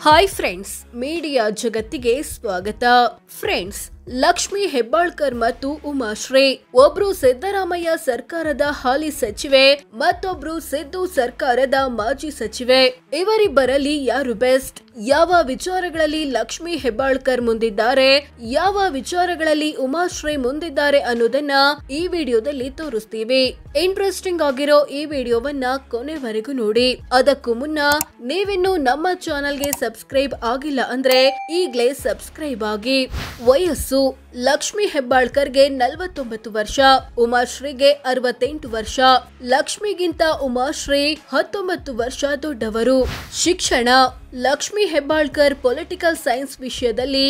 Hi friends, media ಜಗತ್ತಿಗೆ ಸ್ವಾಗತ. Friends, Lakshmi Hebbalkar ಮತ್ತು ಉಮಾಶ್ರೀ ಒಬ್ರು ಸಿದ್ದರಾಮಯ್ಯ ಸರ್ಕಾರದ ಹಾಲಿ ಸಚಿವೆ, ಮತ್ತೊಬ್ರು ಸಿದ್ದು ಸರ್ಕಾರದ ಮಾಜಿ ಸಚಿವೆ. ಇವರಿಬ್ಬರಲ್ಲಿ ಯಾರು ಬೆಸ್ಟ್? ಯಾವ ವಿಚಾರಗಳಲ್ಲಿ ಲಕ್ಷ್ಮಿ ಹೆಬ್ಬಾಳ್ಕರ್ ಮುಂದಿದ್ದಾರೆ, ಯಾವ ವಿಚಾರಗಳಲ್ಲಿ ಉಮಾಶ್ರೀ ಮುಂದಿದ್ದಾರೆ ಅನ್ನೋದನ್ನ ಈ ವಿಡಿಯೋದಲ್ಲಿ ತೋರಿಸ್ತೀವಿ. ಇಂಟ್ರೆಸ್ಟಿಂಗ್ ಆಗಿರೋ ಈ ವಿಡಿಯೋವನ್ನ ಕೊನೆವರೆಗೂ ನೋಡಿ. ಅದಕ್ಕೂ ಮುನ್ನ ನೀವಿನ್ನು ನಮ್ಮ ಚಾನೆಲ್ಗೆ ಸಬ್ಸ್ಕ್ರೈಬ್ ಆಗಿಲ್ಲ ಅಂದ್ರೆ ಈಗ್ಲೇ ಸಬ್ಸ್ಕ್ರೈಬ್ ಆಗಿ. ವಯಸ್ಸು: ಲಕ್ಷ್ಮಿ ಹೆಬ್ಬಾಳ್ಕರ್ಗೆ 49 ವರ್ಷ, ಉಮಾಶ್ರೀಗೆ 68 ವರ್ಷ. ಲಕ್ಷ್ಮಿಗಿಂತ ಉಮಾಶ್ರೀ 19 ವರ್ಷ ದೊಡ್ಡವರು. ಶಿಕ್ಷಣ: ಲಕ್ಷ್ಮಿ ಹೆಬ್ಬಾಳ್ಕರ್ ಪೊಲಿಟಿಕಲ್ ಸೈನ್ಸ್ ವಿಷಯದಲ್ಲಿ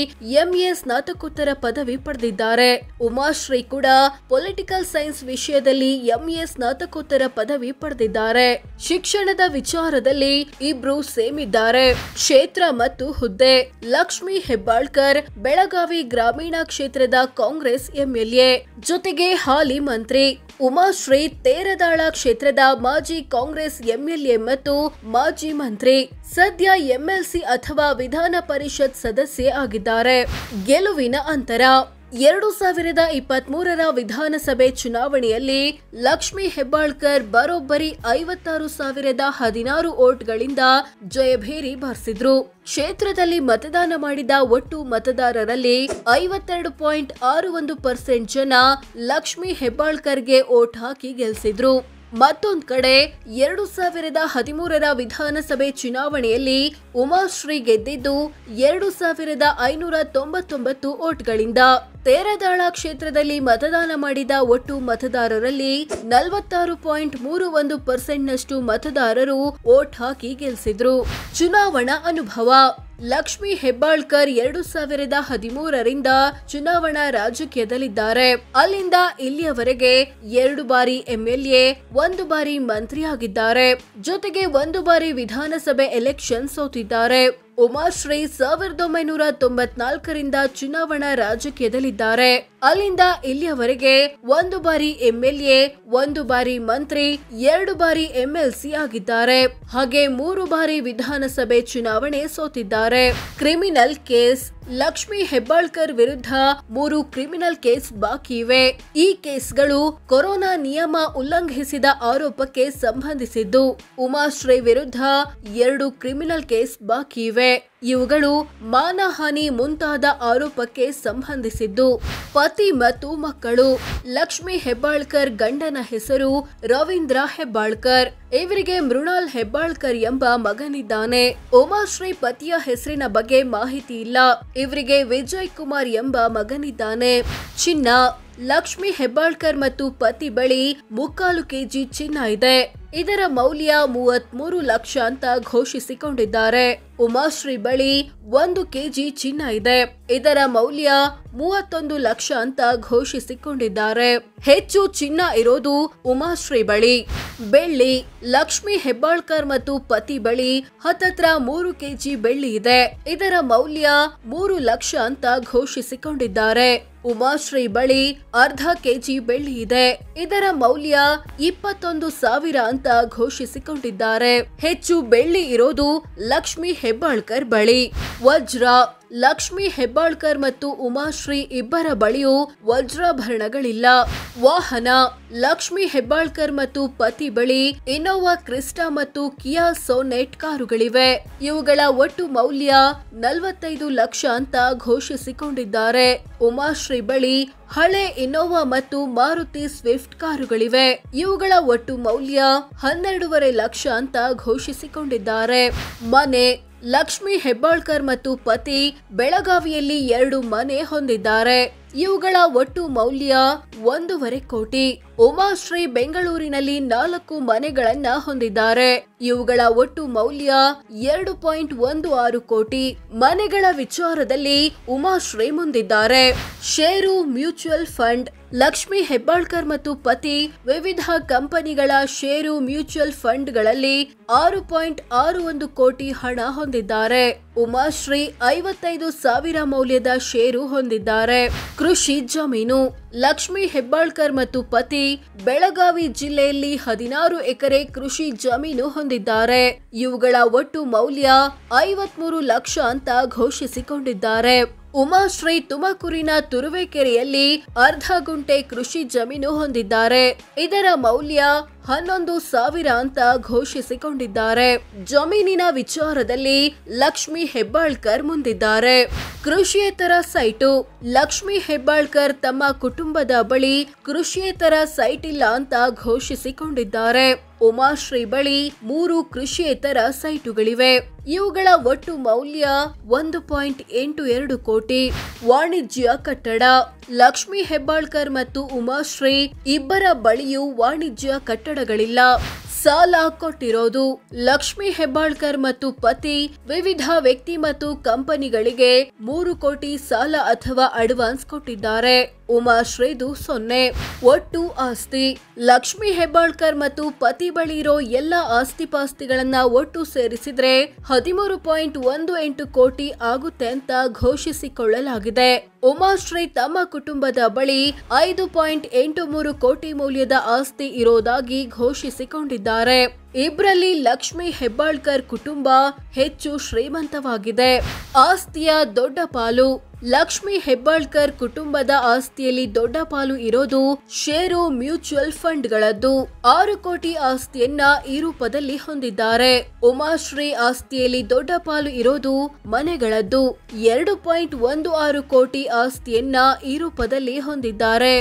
MA ಸ್ನಾತಕೋತ್ತರ ಪದವಿ ಪಡೆದಿದ್ದಾರೆ. ಉಮಾಶ್ರೀ ಕೂಡ ಪೊಲಿಟಿಕಲ್ ಸೈನ್ಸ್ ವಿಷಯದಲ್ಲಿ MA ಸ್ನಾತಕೋತ್ತರ ಪದವಿ ಪಡೆದಿದ್ದಾರೆ. ಶಿಕ್ಷಣದ ವಿಚಾರದಲ್ಲಿ ಇಬ್ರು ಸೇಮ್ ಇದ್ದಾರೆ. ಕ್ಷೇತ್ರ ಮತ್ತು ಹುದ್ದೆ: ಲಕ್ಷ್ಮಿ ಹೆಬ್ಬಾಳ್ಕರ್ ಬೆಳಗಾವಿ ಗ್ರಾಮೀಣ ಕ್ಷೇತ್ರದ ಕಾಂಗ್ರೆಸ್ MLA, ಜೊತೆಗೆ ಹಾಲಿ ಮಂತ್ರಿ. ಉಮಾಶ್ರೀ ತೇರದಾಳ ಕ್ಷೇತ್ರದ ಮಾಜಿ ಕಾಂಗ್ರೆಸ್ MLA ಮತ್ತು ಮಾಜಿ ಮಂತ್ರಿ. ಸದ್ಯ MLC ಅಥವಾ ವಿಧಾನ ಪರಿಷತ್ ಸದಸ್ಯೆ ಆಗಿದ್ದಾರೆ. ಗೆಲುವಿನ ಅಂತರ: 2023ರ ವಿಧಾನಸಭೆ ಚುನಾವಣೆಯಲ್ಲಿ ಲಕ್ಷ್ಮಿ ಹೆಬ್ಬಾಳ್ಕರ್ ಬರೋಬ್ಬರಿ 56,016 ವೋಟ್ಗಳಿಂದ ಜಯಭೇರಿ ಬಾರಿಸಿದ್ರು. ಕ್ಷೇತ್ರದಲ್ಲಿ ಮತದಾನ ಮಾಡಿದ ಒಟ್ಟು ಮತದಾರರಲ್ಲಿ 52.61% ಜನ ಲಕ್ಷ್ಮಿ ಹೆಬ್ಬಾಳ್ಕರ್ಗೆ ವೋಟ್ ಹಾಕಿ ಗೆಲ್ಸಿದ್ರು. ಮತ್ತೊಂದ್ ಕಡೆ 2013ರ ವಿಧಾನಸಭೆ ಚುನಾವಣೆಯಲ್ಲಿ ಉಮಾಶ್ರೀ ಗೆದ್ದಿದ್ದು 2,599 ವೋಟ್ಗಳಿಂದ. ತೇರದಾಳ ಕ್ಷೇತ್ರದಲ್ಲಿ ಮತದಾನ ಮಾಡಿದ ಒಟ್ಟು ಮತದಾರರಲ್ಲಿ 46.31% ನಷ್ಟು ಮತದಾರರು ವೋಟ್ ಹಾಕಿ ಗೆಲ್ಸಿದ್ರು. ಚುನಾವಣಾ ಅನುಭವ: ಲಕ್ಷ್ಮಿ ಹೆಬ್ಬಾಳ್ಕರ್ 2013ರಿಂದ ಚುನಾವಣಾ ರಾಜಕೀಯದಲ್ಲಿದ್ದಾರೆ. ಅಲ್ಲಿಂದ ಇಲ್ಲಿಯವರೆಗೆ 2 ಬಾರಿ MLA, 1 ಬಾರಿ ಮಂತ್ರಿಯಾಗಿದ್ದಾರೆ. ಜೊತೆಗೆ 1 ಬಾರಿ ವಿಧಾನಸಭೆ ಎಲೆಕ್ಷನ್ ಸೋತಿದ್ದಾರೆ. ಉಮಾಶ್ರೀ 1994ರಿಂದ ಚುನಾವಣಾ ರಾಜಕೀಯದಲ್ಲಿದ್ದಾರೆ. ಅಲ್ಲಿಂದ ಇಲ್ಲಿಯವರೆಗೆ 1 ಬಾರಿ MLA, 1 ಬಾರಿ ಮಂತ್ರಿ, 2 ಬಾರಿ MLC ಆಗಿದ್ದಾರೆ. ಹಾಗೆ 3 ಬಾರಿ ವಿಧಾನಸಭೆ ಚುನಾವಣೆ ಸೋತಿದ್ದಾರೆ. ಕ್ರಿಮಿನಲ್ ಕೇಸ್: ಲಕ್ಷ್ಮಿ ಹೆಬ್ಬಾಳ್ಕರ್ ವಿರುದ್ಧ 3 ಕ್ರಿಮಿನಲ್ ಕೇಸ್ ಬಾಕಿ ಇವೆ. ಈ ಕೇಸ್ಗಳು ಕೊರೋನಾ ನಿಯಮ ಉಲ್ಲಂಘಿಸಿದ ಆರೋಪಕ್ಕೆ ಸಂಬಂಧಿಸಿದ್ದು. ಉಮಾಶ್ರೀ ವಿರುದ್ಧ 2 ಕ್ರಿಮಿನಲ್ ಕೇಸ್ ಬಾಕಿ ಇವೆ. ಇವುಗಳು ಮಾನಹಾನಿ ಮುಂತಾದ ಆರೋಪಕ್ಕೆ ಸಂಬಂಧಿಸಿದ್ದು. ಪತಿ ಮತ್ತು ಮಕ್ಕಳು: ಲಕ್ಷ್ಮಿ ಹೆಬ್ಬಾಳ್ಕರ್ ಗಂಡನ ಹೆಸರು ರವೀಂದ್ರ ಹೆಬ್ಬಾಳ್ಕರ್. ಇವರಿಗೆ ಮೃಣಾಲ್ ಹೆಬ್ಬಾಳ್ಕರ್ ಎಂಬ ಮಗನಿದ್ದಾನೆ. ಉಮಾಶ್ರೀ ಪತಿಯ ಹೆಸರಿನ ಬಗ್ಗೆ ಮಾಹಿತಿ ಇಲ್ಲ. ಇವರಿಗೆ ವಿಜಯ್ ಕುಮಾರ್ ಎಂಬ ಮಗನಿದ್ದಾನೆ. ಚಿನ್ನ: ಲಕ್ಷ್ಮಿ ಹೆಬ್ಬಾಳ್ಕರ್ ಮತ್ತು ಪತಿ ಬಳಿ 3/4 kg ಚಿನ್ನ ಇದೆ. ಇದರ ಮೌಲ್ಯ 33 ಲಕ್ಷ ಅಂತ ಘೋಷಿಸಿಕೊಂಡಿದ್ದಾರೆ. ಉಮಾಶ್ರೀ ಬಳಿ 1 kg ಚಿನ್ನ ಇದೆ. ಇದರ ಮೌಲ್ಯ 31 ಲಕ್ಷ ಅಂತ ಘೋಷಿಸಿಕೊಂಡಿದ್ದಾರೆ. ಹೆಚ್ಚು ಚಿನ್ನ ಇರೋದು ಉಮಾಶ್ರೀ ಬಳಿ. ಬೆಳ್ಳಿ: ಲಕ್ಷ್ಮಿ ಹೆಬ್ಬಾಳ್ಕರ್ ಮತ್ತು ಪತಿ ಬಳಿ ಹತ್ತತ್ರ 3 kg ಬೆಳ್ಳಿ ಇದೆ. ಇದರ ಮೌಲ್ಯ 3 ಲಕ್ಷ ಅಂತ ಘೋಷಿಸಿಕೊಂಡಿದ್ದಾರೆ. ಉಮಾಶ್ರೀ ಬಳಿ ಅರ್ಧ kg ಬೆಳ್ಳಿ ಇದೆ. ಇದರ ಮೌಲ್ಯ 21,000 ಅಂತ ಘೋಷಿಸಿಕೊಂಡಿದ್ದಾರೆ. ಹೆಚ್ಚು ಬೆಳ್ಳಿ ಇರೋದು ಲಕ್ಷ್ಮಿ ಹೆಬ್ಬಾಳ್ಕರ್ ಬಳಿ. ವಜ್ರ: ಲಕ್ಷ್ಮಿ ಹೆಬ್ಬಾಳ್ಕರ್ ಮತ್ತು ಉಮಾಶ್ರೀ ಇಬ್ಬರ ಬಳಿಯೂ ವಜ್ರಾಭರಣಗಳಿಲ್ಲ. ವಾಹನ: ಲಕ್ಷ್ಮಿ ಹೆಬ್ಬಾಳ್ಕರ್ ಮತ್ತು ಪತಿ ಬಳಿ ಇನ್ನೋವಾ ಕ್ರಿಸ್ಟಾ ಮತ್ತು ಕಿಯಾ ಸೋನೆಟ್ ಕಾರುಗಳಿವೆ. ಇವುಗಳ ಒಟ್ಟು ಮೌಲ್ಯ 45 ಲಕ್ಷ ಅಂತ ಘೋಷಿಸಿಕೊಂಡಿದ್ದಾರೆ. ಉಮಾಶ್ರೀ ಬಳಿ ಹಳೆ ಇನ್ನೋವಾ ಮತ್ತು ಮಾರುತಿ ಸ್ವಿಫ್ಟ್ ಕಾರುಗಳಿವೆ. ಇವುಗಳ ಒಟ್ಟು ಮೌಲ್ಯ 12.5 ಲಕ್ಷ ಅಂತ ಘೋಷಿಸಿಕೊಂಡಿದ್ದಾರೆ. ಮನೆ: ಲಕ್ಷ್ಮಿ ಹೆಬ್ಬಾಳ್ಕರ್ ಮತ್ತು ಪತಿ ಬೆಳಗಾವಿಯಲ್ಲಿ 2 ಮನೆ ಹೊಂದಿದ್ದಾರೆ. ಇವುಗಳ ಒಟ್ಟು ಮೌಲ್ಯ 1.5 ಕೋಟಿ. ಉಮಾಶ್ರೀ ಬೆಂಗಳೂರಿನಲ್ಲಿ 4 ಮನೆಗಳನ್ನ ಹೊಂದಿದ್ದಾರೆ. ಇವುಗಳ ಒಟ್ಟು ಮೌಲ್ಯ 2.16 ಕೋಟಿ. ಮನೆಗಳ ವಿಚಾರದಲ್ಲಿ ಉಮಾಶ್ರೀ ಮುಂದಿದ್ದಾರೆ. ಷೇರು ಮ್ಯೂಚುವಲ್ ಫಂಡ್: ಲಕ್ಷ್ಮಿ ಹೆಬ್ಬಾಳ್ಕರ್ ಮತ್ತು ಪತಿ ವಿವಿಧ ಕಂಪನಿಗಳ ಷೇರು ಮ್ಯೂಚುವಲ್ ಫಂಡ್ಗಳಲ್ಲಿ 6.61 ಕೋಟಿ ಹಣ ಹೊಂದಿದ್ದಾರೆ. ಉಮಾಶ್ರೀ 55,000 ಮೌಲ್ಯದ ಷೇರು ಹೊಂದಿದ್ದಾರೆ. ಕೃಷಿ ಜಮೀನು. ಲಕ್ಷ್ಮಿ ಹೆಬ್ಬಾಳ್ಕರ್ ಮತ್ತು ಪತಿ ಬೆಳಗಾವಿ ಜಿಲ್ಲೆಯಲ್ಲಿ 16 ಎಕರೆ ಕೃಷಿ ಜಮೀನು ಹೊಂದಿದ್ದಾರೆ. ಇವುಗಳ ಒಟ್ಟು ಮೌಲ್ಯ 53 ಲಕ್ಷ ಅಂತ ಘೋಷಿಸಿಕೊಂಡಿದ್ದಾರೆ. ಉಮಾಶ್ರೀ ತುಮಕೂರಿನ ತುರುವೇಕೆರೆಯಲ್ಲಿ ಅರ್ಧ ಗುಂಟೆ ಕೃಷಿ ಜಮೀನು ಹೊಂದಿದ್ದಾರೆ. ಇದರ ಮೌಲ್ಯ 11,000 ಅಂತ ಘೋಷಿಸಿಕೊಂಡಿದ್ದಾರೆ. ಜಮೀನಿನ ವಿಚಾರದಲ್ಲಿ ಲಕ್ಷ್ಮಿ ಹೆಬ್ಬಾಳ್ಕರ್ ಮುಂದಿದ್ದಾರೆ. ಕೃಷಿಯೇತರ ಸೈಟು. ಲಕ್ಷ್ಮಿ ಹೆಬ್ಬಾಳ್ಕರ್ ತಮ್ಮ ಕುಟುಂಬದ ಬಳಿ ಕೃಷಿಯೇತರ ಸೈಟ್ ಇಲ್ಲ ಅಂತ ಘೋಷಿಸಿಕೊಂಡಿದ್ದಾರೆ. ಉಮಾಶ್ರೀ ಬಳಿ 3 ಕೃಷಿಯೇತರ ಸೈಟುಗಳಿವೆ. ಇವುಗಳ ಒಟ್ಟು ಮೌಲ್ಯ 1.82 ಕೋಟಿ. ವಾಣಿಜ್ಯ ಕಟ್ಟಡ. ಲಕ್ಷ್ಮಿ ಹೆಬ್ಬಾಳ್ಕರ್ ಮತ್ತು ಉಮಾಶ್ರೀ ಇಬ್ಬರ ಬಳಿಯೂ ವಾಣಿಜ್ಯ ಕಟ್ಟಡಗಳಿಲ್ಲ. ಸಾಲ ಕೊಟ್ಟಿರೋದು. ಲಕ್ಷ್ಮಿ ಹೆಬ್ಬಾಳ್ಕರ್ ಮತ್ತು ಪತಿ ವಿವಿಧ ವ್ಯಕ್ತಿ ಮತ್ತು ಕಂಪನಿಗಳಿಗೆ 3 ಕೋಟಿ ಸಾಲ ಅಥವಾ ಅಡ್ವಾನ್ಸ್ ಕೊಟ್ಟಿದ್ದಾರೆ. ಉಮಾಶ್ರೀದು 0. ಒಟ್ಟು ಆಸ್ತಿ. ಲಕ್ಷ್ಮಿ ಹೆಬ್ಬಾಳ್ಕರ್ ಮತ್ತು ಪತಿ ಬಳಿ ಇರೋ ಎಲ್ಲ ಆಸ್ತಿಪಾಸ್ತಿಗಳನ್ನ ಒಟ್ಟು ಸೇರಿಸಿದ್ರೆ 13.18 ಕೋಟಿ ಆಗುತ್ತೆ ಅಂತ ಘೋಷಿಸಿಕೊಳ್ಳಲಾಗಿದೆ. ಉಮಾಶ್ರೀ ತಮ್ಮ ಕುಟುಂಬದ ಬಳಿ 5.83 ಕೋಟಿ ಮೌಲ್ಯದ ಆಸ್ತಿ ಇರೋದಾಗಿ ಘೋಷಿಸಿಕೊಂಡಿದ್ದಾರೆ. ಇಬ್ರಲ್ಲಿ ಲಕ್ಷ್ಮಿ ಹೆಬ್ಬಾಳ್ಕರ್ ಕುಟುಂಬ ಹೆಚ್ಚು ಶ್ರೀಮಂತವಾಗಿದೆ. ಆಸ್ತಿಯ ದೊಡ್ಡ ಪಾಲು. ಲಕ್ಷ್ಮಿ ಹೆಬ್ಬಾಳ್ಕರ್ ಕುಟುಂಬದ ಆಸ್ತಿಯಲ್ಲಿ ದೊಡ್ಡ ಪಾಲು ಇರೋದು ಷೇರು ಮ್ಯೂಚುವಲ್ ಫಂಡ್ಗಳದ್ದು. 6 ಕೋಟಿ ಆಸ್ತಿಯನ್ನ ಈ ರೂಪದಲ್ಲಿ ಹೊಂದಿದ್ದಾರೆ. ಉಮಾಶ್ರೀ ಆಸ್ತಿಯಲ್ಲಿ ದೊಡ್ಡ ಪಾಲು ಇರೋದು ಮನೆಗಳದ್ದು. 2.16 ಕೋಟಿ ಆಸ್ತಿಯನ್ನ ಈ ರೂಪದಲ್ಲಿ ಹೊಂದಿದ್ದಾರೆ.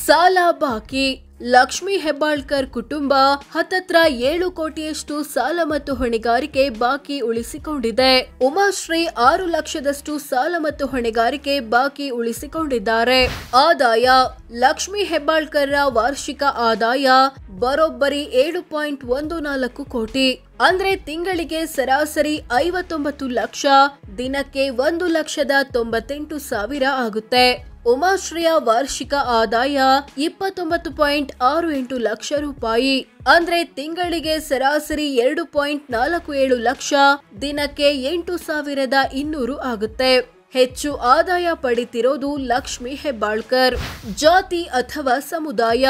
ಸಾಲ ಬಾಕಿ. ಲಕ್ಷ್ಮಿ ಹೆಬ್ಬಾಳ್ಕರ್ ಕುಟುಂಬ ಹತ್ತತ್ರ 7 ಕೋಟಿಯಷ್ಟು ಸಾಲ ಮತ್ತು ಹೊಣೆಗಾರಿಕೆ ಬಾಕಿ ಉಳಿಸಿಕೊಂಡಿದೆ. ಉಮಾಶ್ರೀ 6 ಲಕ್ಷದಷ್ಟು ಸಾಲ ಮತ್ತು ಹೊಣೆಗಾರಿಕೆ ಬಾಕಿ ಉಳಿಸಿಕೊಂಡಿದ್ದಾರೆ. ಆದಾಯ. ಲಕ್ಷ್ಮಿ ಹೆಬ್ಬಾಳ್ಕರ್ ವಾರ್ಷಿಕ ಆದಾಯ ಬರೋಬ್ಬರಿ 7.14 ಕೋಟಿ. ಅಂದ್ರೆ ತಿಂಗಳಿಗೆ ಸರಾಸರಿ 59 ಲಕ್ಷ, ದಿನಕ್ಕೆ 1,98,000 ಆಗುತ್ತೆ. ಉಮಾಶ್ರೀಯ ವಾರ್ಷಿಕ ಆದಾಯ 29.68 ಲಕ್ಷ ರೂಪಾಯಿ. ಅಂದ್ರೆ ತಿಂಗಳಿಗೆ ಸರಾಸರಿ 2.47 ಲಕ್ಷ, ದಿನಕ್ಕೆ 8,200 ಆಗುತ್ತೆ. ಹೆಚ್ಚು ಆದಾಯ ಪಡಿತಿರೋದು ಲಕ್ಷ್ಮಿ ಹೆಬ್ಬಾಳ್ಕರ್. ಜಾತಿ ಅಥವಾ ಸಮುದಾಯ.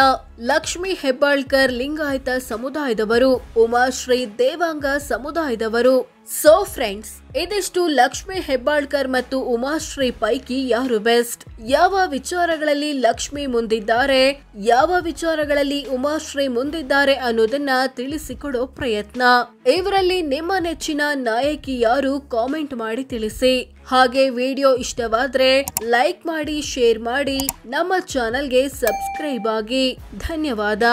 ಲಕ್ಷ್ಮಿ ಹೆಬ್ಬಾಳ್ಕರ್ ಲಿಂಗಾಯತ ಸಮುದಾಯದವರು, ಉಮಾಶ್ರೀ ದೇವಾಂಗ ಸಮುದಾಯದವರು. ಸೋ ಫ್ರೆಂಡ್ಸ್, ಇದಿಷ್ಟು ಲಕ್ಷ್ಮಿ ಹೆಬ್ಬಾಳ್ಕರ್ ಮತ್ತು ಉಮಾಶ್ರೀ ಪೈಕಿ ಯಾರು ಬೆಸ್ಟ್, ಯಾವ ವಿಚಾರಗಳಲ್ಲಿ ಲಕ್ಷ್ಮಿ ಮುಂದಿದ್ದಾರೆ, ಯಾವ ವಿಚಾರಗಳಲ್ಲಿ ಉಮಾಶ್ರೀ ಮುಂದಿದ್ದಾರೆ ಅನ್ನೋದನ್ನ ತಿಳಿಸಿಕೊಡೋ ಪ್ರಯತ್ನ. ಇವರಲ್ಲಿ ನಿಮ್ಮ ನೆಚ್ಚಿನ ನಾಯಕಿ ಯಾರು ಕಾಮೆಂಟ್ ಮಾಡಿ ತಿಳಿಸಿ. ಹಾಗೆ ವಿಡಿಯೋ ಇಷ್ಟವಾದ್ರೆ ಲೈಕ್ ಮಾಡಿ, ಶೇರ್ ಮಾಡಿ, ನಮ್ಮ ಚಾನೆಲ್ಗೆ ಸಬ್ಸ್ಕ್ರೈಬ್ ಆಗಿ. ಧನ್ಯವಾದ.